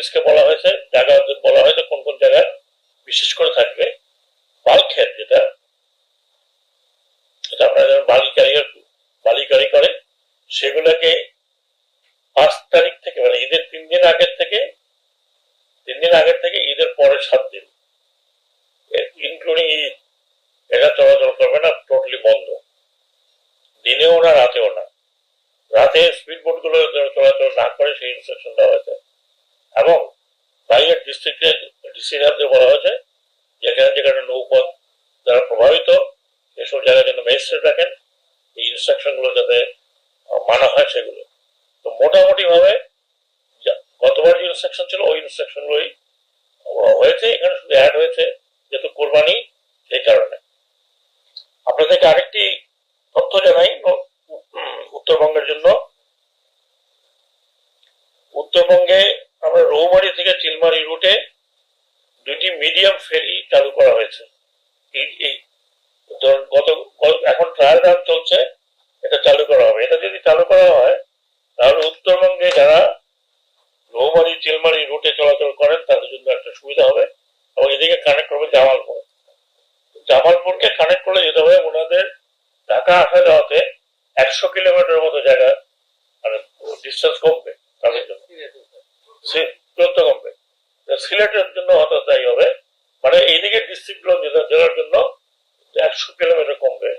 পুলিশকে বলা হয়েছে, জায়গা বলা হয়েছে কোন কোন জায়গায় বিশেষ করে থাকবে বাল্কহেড, যেটা আপনারা যেমন বালি গাড়ি করে সেগুলোকে 5 তারিখ থেকে মানে ঈদের 3 দিন আগের থেকে ঈদের পরে 7 দিন ইনক্লুডিং ঈদ এটা চলাচল করবে না, টোটালি বন্ধ, দিনেও না রাতেও না। রাতে স্পিড বোট গুলো চলাচল না করে সেই ইনস্ট্রাকশন দেওয়া হয়েছে। এবং বাইরের ডিস্ট্রিক্টের ডিসিশনদের বলা হয়েছে যেখানে যেখানে নৌপথ দ্বারা প্রভাবিত এসব জায়গায় যেন ম্যাজিস্ট্রেট রাখেন, এই ইনস্ট্রাকশন গুলো যাতে মানা হয় সেগুলো। তো মোটামুটি ভাবে গতবার যে ইনস্ট্রাকশন ছিল ওই ইনস্ট্রাকশন গুলোই হয়েছে, এখানে শুধু অ্যাড হয়েছে যেহেতু কোরবানি সেই কারণে। আপনাদেরকে আরেকটি তথ্য জানাই উত্তরবঙ্গের জন্য। উত্তরবঙ্গে আমরা রৌমারি থেকে চিলমারি রুটে 2টি মিডিয়াম ফেরি চালু করা হয়েছে। এখন ট্রায়াল রান চলছে, এটা চালু করা হবে। এটা যদি চালু করা হয় তাহলে উত্তরবঙ্গে যারা রৌমারি চিলমারি রুটে চলাচল করেন তাদের জন্য একটা সুবিধা হবে এবং এদিকে কানেক্ট করবে জামালপুরকে কানেক্ট করে যেতে হবে। ওনাদের ঢাকা আসা যাওয়াতে 100 কিলোমিটার মতো জায়গা মানে ডিস্টেন্স কমবে তাদের জন্য, দূরত্ব কমবে। সিলেটের জন্য হয়তো তাই হবে, মানে এইদিকে ডিস্ট্রিক্ট গুলো জেলার জন্য 100 কিলোমিটার কমবে।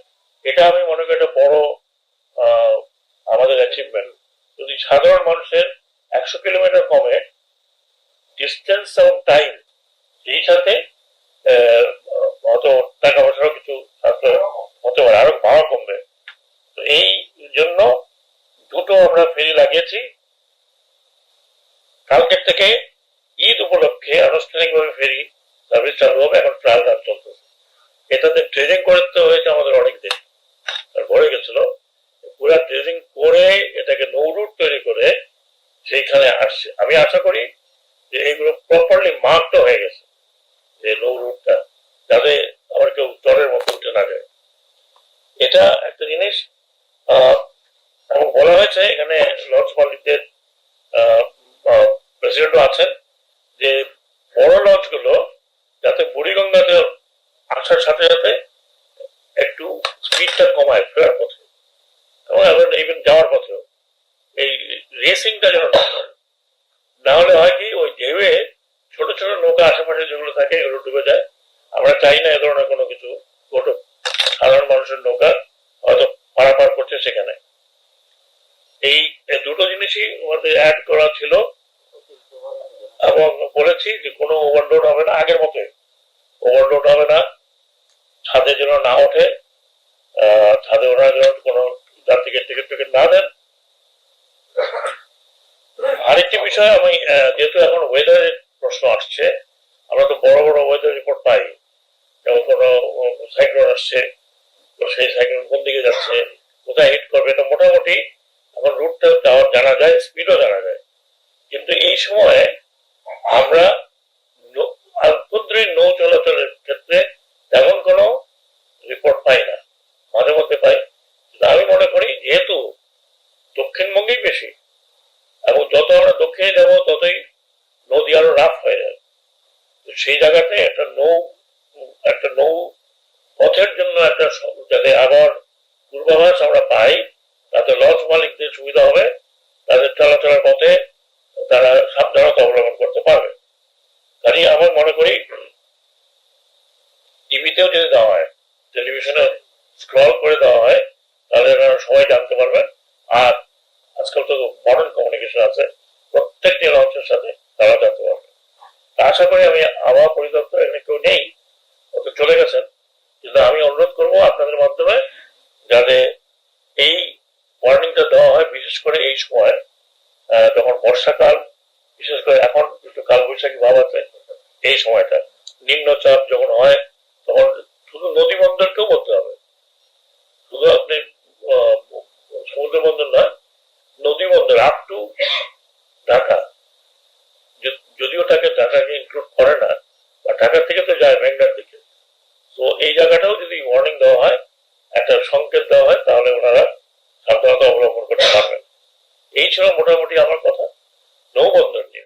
এটা আমি মনে করি একটা বড় আমাদের অ্যাচিভমেন্ট। যদি সাধারণ মানুষের 100 কিলোমিটার কমে ডিস্টেন্স এবং টাইম, এই সাথে হয়তো টাকা পয়সারও কিছু হতে পারে, আরো ভাড়া কমবে। তো এই জন্য দুটো আমরা ফেরি লাগিয়েছি। কালকের থেকে ঈদ উপলক্ষে আনুষ্ঠানিকভাবে ফেরি সার্ভিস চালু হবে, এখন ট্রায়াল রান চলতেছে। এটাতে ট্রেনিং করতে হয়েছে আমাদের অনেক দিন, ভরে গেছিল। পুরো ট্রেনিং করে এটাকে নৌ রুট তৈরি করে সেইখানে আসছে। আমি আশা করি যে এইগুলো প্রপারলি মার্কড হয়ে গেছে, যে নৌ রুটটা যাতে আবার কেউ জলের মধ্যে উঠে না যায়। এটা একটা জিনিস। এবং বলা হয়েছে এখানে লঞ্চ মালিকদের প্রেসিডেন্টও আছেন যে বড় লঞ্চ গুলো যাতে বুড়িগঙ্গাতে আসার সাথে সাথে একটু স্পিডটা কমায় ফেরার পথে এবং ইভেন যাওয়ার পথেও এই রেসিংটা যেন না করে। না হলে হয় কি ওই ঢেউয়ে ছোট ছোট নৌকা আশেপাশে যেগুলো থাকে এগুলো ডুবে যায়। আমরা চাই না এ ধরনের কোনো কিছু ঘটুক। সাধারণ মানুষের নৌকা হয়তো পারাপার করছে সেখানে। এই দুটো জিনিসই আমাদের অ্যাড করা ছিল এবং বলেছি যে কোনো ওভারলোড হবে না, আগের মতোই ওভারলোড হবে না, ছাদে যেন না ওঠে, ছাদে ওনারা যেন কোনো যাত্রীকে টিকিট না দেন। আরেকটি বিষয় আমি যেহেতু এখন ওয়েদারের প্রশ্ন আসছে, আমরা তো বড় বড় ওয়েদার রিপোর্ট পাই, যেমন কোনো সাইক্লোন আসছে, তো সেই সাইক্লোন কোন দিকে যাচ্ছে, কোথায় হিট করবে, এটা মোটামুটি এখন রুটটা জানা যায়, স্পিডও জানা যায়। কিন্তু এই সময় আমরা আভ্যন্তরীণ নৌ চলাচলের ক্ষেত্রে তেমন কোনো রিপোর্ট পাই না, মাঝে মধ্যে পাই। আমি মনে করি যেহেতু দক্ষিণবঙ্গেই বেশি এবং যত আমরা দক্ষিণে যাবো ততই নদী আরো রাফ হয়ে যায়। সেই জায়গাতে একটা নৌ পথের জন্য একটা যাতে আবার পূর্বাভাস আমরা পাই, তাতে লঞ্চ মালিকদের সুবিধা হবে, তাদের চলাচলের পথে তারা সাবধানতা অবলম্বন করতে পারবে। তাই আমার মনে করি টিভিতেও যদি দেওয়া হয়, টেলিভিশনে স্ক্রল করে দেওয়া হয়, তাহলে সবাই জানতে পারবেন। আর আজকাল তো মডার্ন কমিউনিকেশন আছে, প্রত্যেকটি লঞ্চের সাথে তারা জানতে পারবে। আশা করি আমি আবহাওয়া পরিদপ্তর এখানে কেউ নেই, তো চলে গেছেন, কিন্তু আমি অনুরোধ করবো আপনাদের মাধ্যমে যাতে এই ওয়ার্নিংটা দেওয়া হয়, বিশেষ করে এই সময় যখন বর্ষাকাল, বিশেষ করে এখন একটু কালবৈশাখী ভাব আছে, এই সময়টা নিম্নচাপ যখন হয় তখন শুধু নদী বন্দরকেও বলতে হবে, শুধু আপনি সমুদ্র বন্দর নয়, নদী বন্দর আপ টু ঢাকা, যদিও ঢাকাকে ইনক্লুড করে না, বা ঢাকা থেকে তো যায় বেঙ্গার দিকে, তো এই জায়গাটাও যদি ওয়ার্নিং দেওয়া হয়, একটা সংকেত দেওয়া হয়, তাহলে ওনারা সাবধানতা অবলম্বন করতে পারবেন। এই ছিল মোটামুটি আমার কথা।